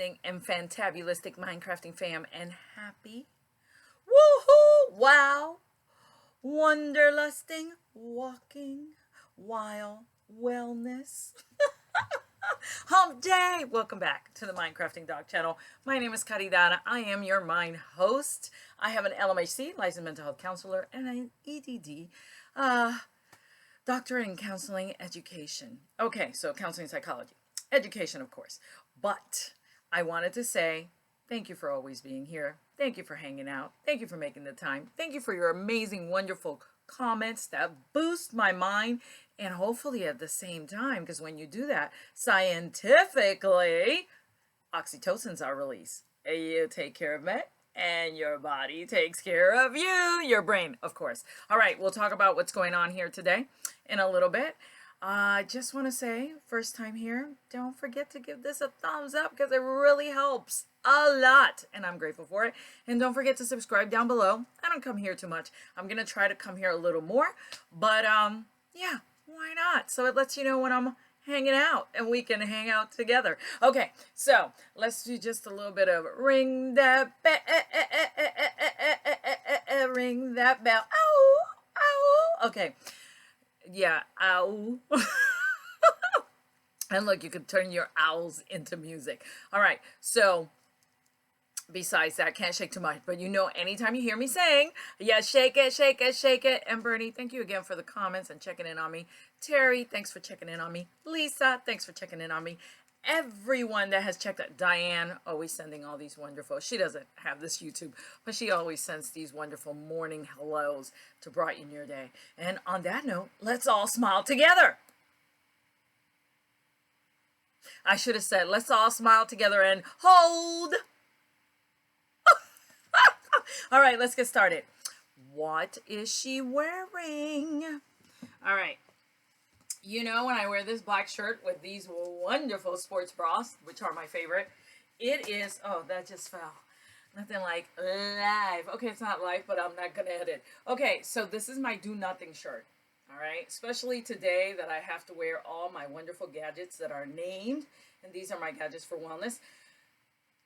amazing and fantabulistic Minecrafting fam, and happy woohoo wow wanderlusting walking while wellness hump day. Welcome back to the Minecrafting Dog channel. My name is Caridad. I am your Mind host. I have an LMHC, licensed mental health counselor, and an EDD doctorate in counseling education. Okay, so counseling psychology. Education, of course. But I wanted to say thank you for always being here. Thank you for hanging out. Thank you for making the time. Thank you for your amazing, wonderful comments that boost my mind. And hopefully at the same time, because when you do that, scientifically, oxytocins are released. You take care of me, and your body takes care of you, your brain, of course. All right, we'll talk about what's going on here today in a little bit. I just want to say, first time here, don't forget to give this a thumbs up because it really helps a lot, and I'm grateful for it. And don't forget to subscribe down below. I don't come here too much. I'm going to try to come here a little more, but yeah, why not? So it lets you know when I'm hanging out and we can hang out together. Okay, so let's do just a little bit of ring that bell, ring that bell. Ow, ow. Okay. Yeah, ow. And look, you can turn your owls into music. All right, so besides that, can't shake too much, but you know, anytime you hear me saying, yeah, shake it, shake it, shake it. And Bernie, thank you again for the comments and checking in on me. Terry, thanks for checking in on me. Lisa, thanks for checking in on me. Everyone that has checked out. Diane, always sending all these wonderful, she doesn't have this YouTube, but she always sends these wonderful morning hellos to brighten your day. And on that note, let's all smile together. I should have said, let's all smile together and hold. All right, let's get started. What is she wearing? All right. You know, when I wear this black shirt with these wonderful sports bras, which are my favorite, it is, oh, that just fell. Nothing like live. Okay, it's not live, but I'm not going to edit. Okay, so this is my do nothing shirt. All right, especially today that I have to wear all my wonderful gadgets that are named, and these are my gadgets for wellness.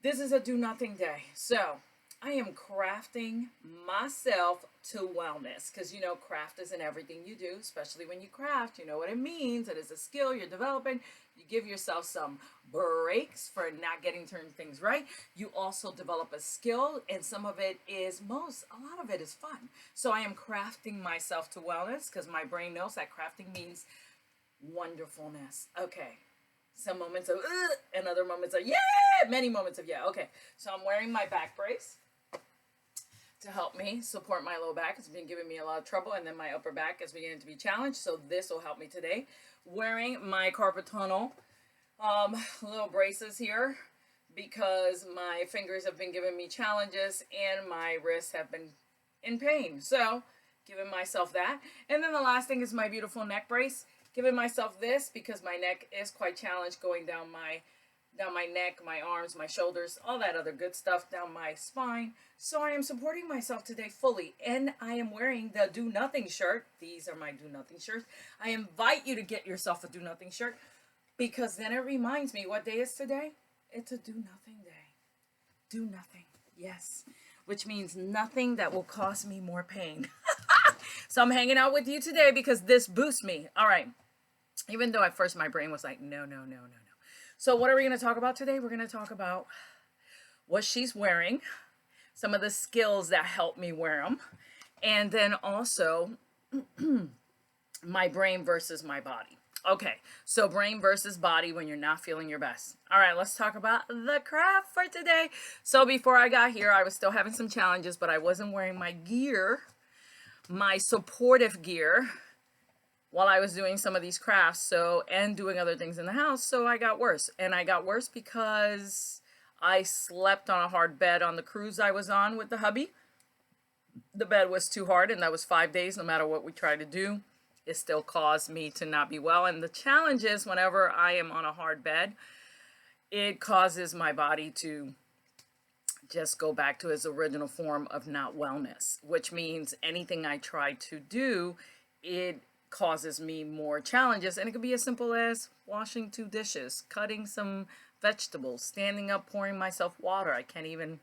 This is a do nothing day. So I am crafting myself to wellness because, you know, craft is in everything you do, especially when you craft. You know what it means. It is a skill you're developing. You give yourself some breaks for not getting certain things right. You also develop a skill, and some of it is a lot of it is fun. So I am crafting myself to wellness because my brain knows that crafting means wonderfulness. Okay. Some moments of and other moments of yeah, many moments of yeah. Okay. So I'm wearing my back brace to help me support my low back. It's been giving me a lot of trouble, and then my upper back is beginning to be challenged, so this will help me today. Wearing my carpal tunnel little braces here because my fingers have been giving me challenges and my wrists have been in pain, so giving myself that. And then the last thing is my beautiful neck brace, giving myself this because my neck is quite challenged, going down my neck, my arms, my shoulders, all that other good stuff down my spine. So I am supporting myself today fully, and I am wearing the Do Nothing shirt. These are my Do Nothing shirts. I invite you to get yourself a Do Nothing shirt because then it reminds me what day is today. It's a Do Nothing day. Do nothing. Yes. Which means nothing that will cause me more pain. So I'm hanging out with you today because this boosts me. All right. Even though at first my brain was like, no. So what are we going to talk about today? We're going to talk about what she's wearing, some of the skills that help me wear them, and then also my brain versus my body. Okay, so brain versus body when you're not feeling your best. All right, let's talk about the craft for today. So before I got here, I was still having some challenges, but I wasn't wearing my gear, my supportive gear, while I was doing some of these crafts, and doing other things in the house, so I got worse. And I got worse because I slept on a hard bed on the cruise I was on with the hubby. The bed was too hard, and that was 5 days. No matter what we tried to do, it still caused me to not be well. And the challenge is whenever I am on a hard bed, it causes my body to just go back to its original form of not wellness, which means anything I try to do, it causes me more challenges. And it could be as simple as washing 2 dishes, cutting some vegetables, standing up, pouring myself water. I can't even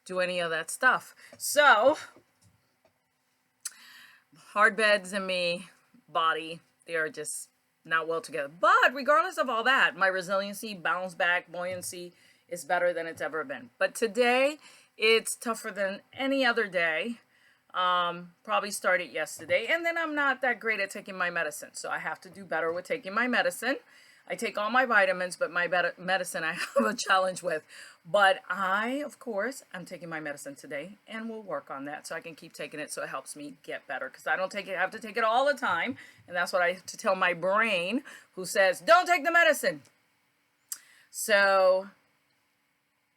do any of that stuff. So, hard beds and me, body, they are just not well together. But regardless of all that, my resiliency, bounce back, buoyancy is better than it's ever been. But today, it's tougher than any other day. Probably started yesterday. And then I'm not that great at taking my medicine. So I have to do better with taking my medicine. I take all my vitamins, but my medicine I have a challenge with. But I, of course, I'm taking my medicine today, and we'll work on that so I can keep taking it so it helps me get better. Because I don't take it, I have to take it all the time, and that's what I have to tell my brain, who says, don't take the medicine. So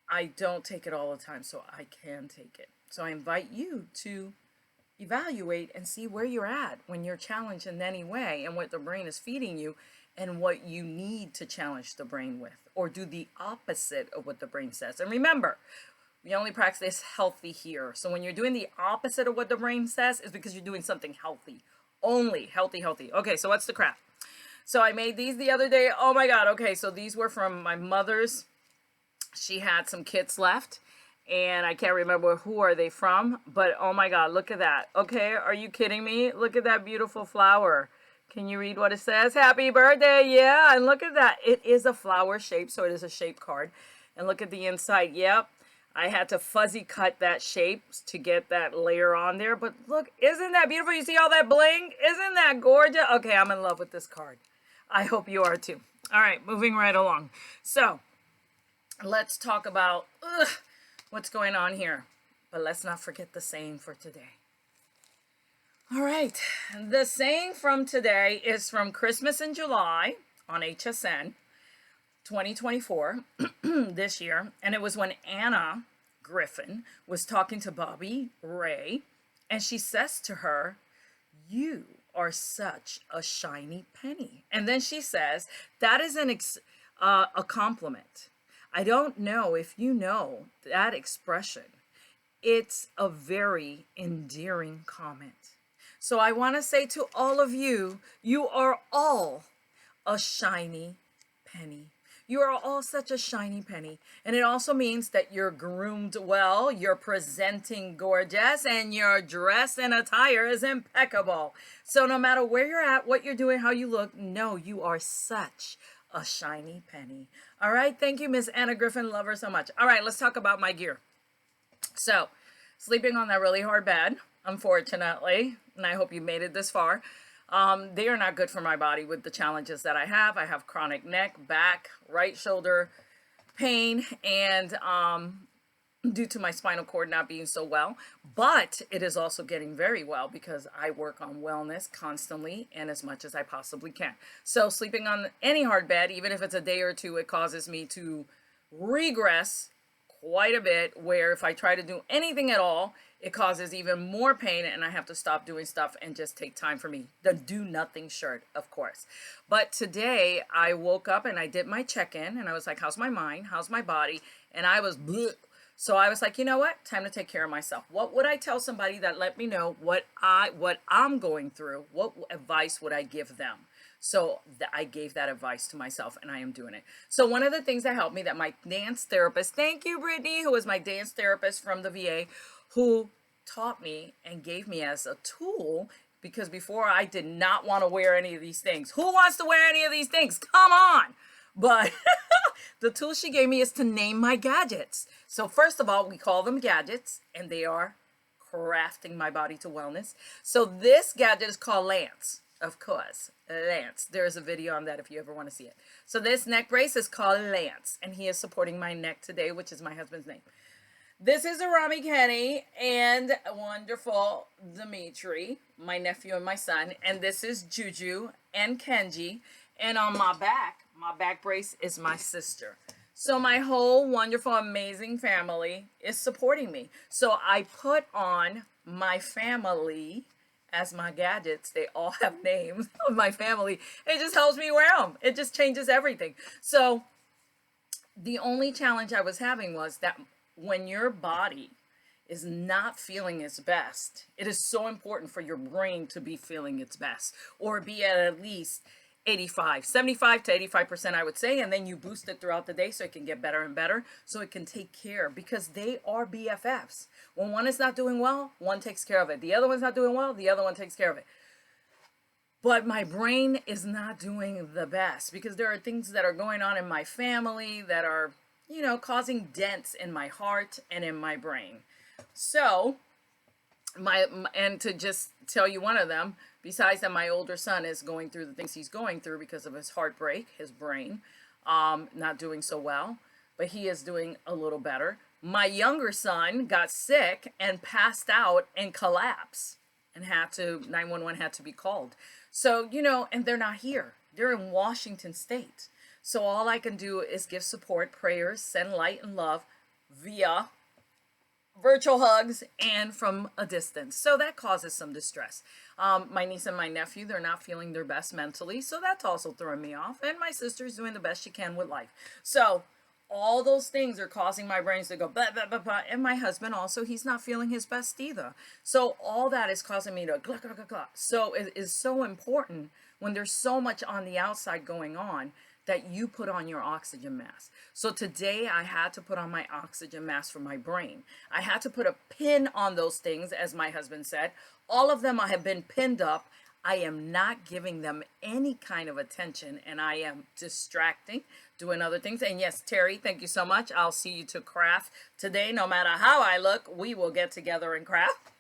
I don't take it all the time, so I can take it. So I invite you to evaluate and see where you're at when you're challenged in any way and what the brain is feeding you and what you need to challenge the brain with, or do the opposite of what the brain says. And remember, we only practice healthy here. So when you're doing the opposite of what the brain says, is because you're doing something healthy. Only healthy. Okay, so what's the crap? So I made these the other day. Oh my God. Okay, so these were from my mother's. She had some kits left, and I can't remember who are they from, but oh my God, look at that. Okay, are you kidding me? Look at that beautiful flower. Can you read what it says? Happy birthday. Yeah, and look at that. It is a flower shape, so it is a shape card. And look at the inside. Yep, I had to fuzzy cut that shape to get that layer on there. But look, isn't that beautiful? You see all that bling? Isn't that gorgeous? Okay, I'm in love with this card. I hope you are too. All right, moving right along. So let's talk about what's going on here. But let's not forget the saying for today. All right, the saying from today is from Christmas in July on HSN 2024, this year. And it was when Anna Griffin was talking to Bobby Ray, and she says to her, "You are such a shiny penny." And then she says, that is a compliment. I don't know if you know that expression. It's a very endearing comment. So I want to say to all of you, you are all a shiny penny. You are all such a shiny penny. And it also means that you're groomed well, you're presenting gorgeous, and your dress and attire is impeccable. So no matter where you're at, what you're doing, how you look, no, you are such a shiny penny. All right, thank you, Miss Anna Griffin. Love her so much. All right, let's talk about my gear. So, sleeping on that really hard bed, unfortunately, and I hope you made it this far. They are not good for my body with the challenges that I have. I have chronic neck, back, right shoulder pain, and due to my spinal cord not being so well. But it is also getting very well because I work on wellness constantly and as much as I possibly can. So sleeping on any hard bed, even if it's a day or two, it causes me to regress quite a bit, where if I try to do anything at all, it causes even more pain, and I have to stop doing stuff and just take time for me. The do nothing shirt, of course. But today I woke up and I did my check-in, and I was like, how's my mind? How's my body? And I was bleh. So I was like, you know what? Time to take care of myself. What would I tell somebody that let me know what I'm going through? What advice would I give them? So I gave that advice to myself, and I am doing it. So one of the things that helped me, that my dance therapist, thank you, Brittany, who is my dance therapist from the VA, who taught me and gave me as a tool, because before I did not want to wear any of these things. Who wants to wear any of these things? Come on. But the tool she gave me is to name my gadgets. So first of all, we call them gadgets, and they are crafting my body to wellness. So this gadget is called Lance. Of course, Lance. There is a video on that if you ever want to see it. So this neck brace is called Lance, and he is supporting my neck today, which is my husband's name. This is Arami Kenny and wonderful Dimitri, my nephew and my son. And this is Juju and Kenji. And on my back brace is my sister. So my whole wonderful, amazing family is supporting me. So I put on my family as my gadgets. They all have names of my family. It just helps me wear them. It just changes everything. So the only challenge I was having was that when your body is not feeling its best, it is so important for your brain to be feeling its best, or be at least 85, 75 to 85%, I would say. And then you boost it throughout the day so it can get better and better, so it can take care, because they are BFFs. When one is not doing well, one takes care of it. The other one's not doing well, the other one takes care of it. But my brain is not doing the best, because there are things that are going on in my family that are, causing dents in my heart and in my brain. So, and to just tell you one of them, besides that, my older son is going through the things he's going through because of his heartbreak, his brain, not doing so well, but he is doing a little better. My younger son got sick and passed out and collapsed, and 911 had to be called. So, and they're not here. They're in Washington State. So all I can do is give support, prayers, send light and love via virtual hugs and from a distance. So that causes some distress. My niece and my nephew, they're not feeling their best mentally, so that's also throwing me off. And my sister's doing the best she can with life. So all those things are causing my brains to go blah, blah, blah, blah. And my husband also, he's not feeling his best either. So all that is causing me to glah, glah, glah, glah. So it is so important, when there's so much on the outside going on, that you put on your oxygen mask. So today I had to put on my oxygen mask for my brain. I had to put a pin on those things, as my husband said. All of them have been pinned up. I am not giving them any kind of attention, and I am distracting, doing other things. And yes, Terry, thank you so much. I'll see you to craft today. No matter how I look, we will get together and craft.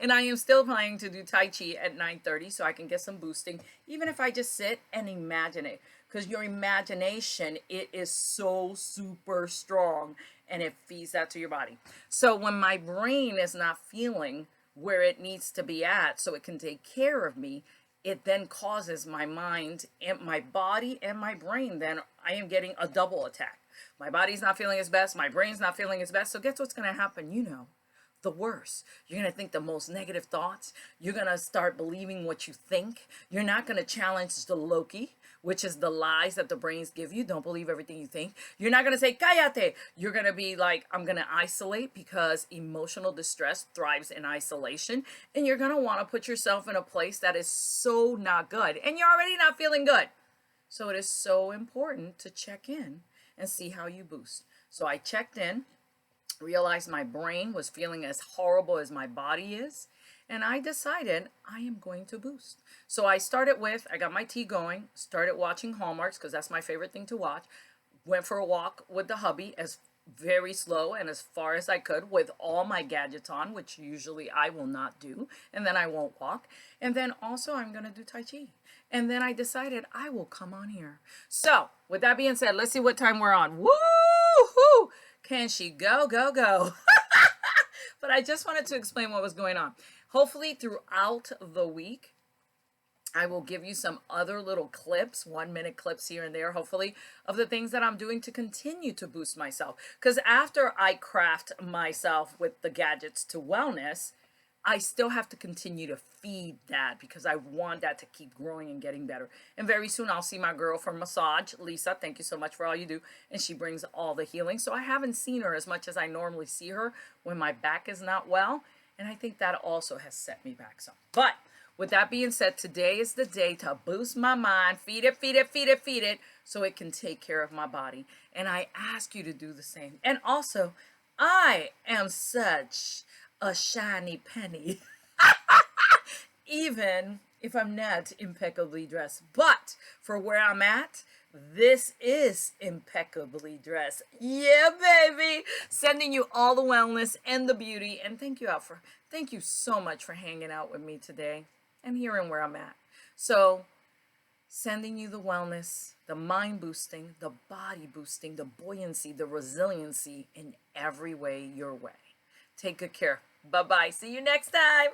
And I am still planning to do Tai Chi at 9:30 so I can get some boosting, even if I just sit and imagine it. Because your imagination, it is so super strong, and it feeds that to your body. So when my brain is not feeling where it needs to be at so it can take care of me, it then causes my mind and my body and my brain, then I am getting a double attack. My body's not feeling its best, my brain's not feeling its best. So guess what's going to happen? The worst. You're going to think the most negative thoughts. You're going to start believing what you think. You're not going to challenge the Loki, which is the lies that the brains give you. Don't believe everything you think. You're not going to say, cállate. You're going to be like, I'm going to isolate, because emotional distress thrives in isolation. And you're going to want to put yourself in a place that is so not good. And you're already not feeling good. So it is so important to check in and see how you boost. So I checked in, realized my brain was feeling as horrible as my body is, and I decided I am going to boost. So I got my tea going, started watching Hallmarks, because that's my favorite thing to watch. Went for a walk with the hubby, as very slow and as far as I could, with all my gadgets on, which usually I will not do, and then I won't walk. And then also I'm going to do Tai Chi. And then I decided I will come on here. So with that being said, let's see what time we're on. Woo-hoo! Can she go, go, go? But I just wanted to explain what was going on. Hopefully throughout the week, I will give you some other little clips, 1-minute clips here and there, hopefully, of the things that I'm doing to continue to boost myself. Because after I craft myself with the gadgets to wellness, I still have to continue to feed that, because I want that to keep growing and getting better. And very soon I'll see my girl from massage, Lisa. Thank you so much for all you do. And she brings all the healing. So I haven't seen her as much as I normally see her when my back is not well. And I think that also has set me back some. But with that being said, today is the day to boost my mind, feed it, feed it, feed it, feed it, so it can take care of my body. And I ask you to do the same. And also, I am such a shiny penny, even if I'm not impeccably dressed. But for where I'm at, this is impeccably dressed. Yeah, baby. Sending you all the wellness and the beauty. And thank you so much for hanging out with me today and hearing where I'm at. So sending you the wellness, the mind boosting, the body boosting, the buoyancy, the resiliency in every way your way. Take good care. Bye-bye. See you next time.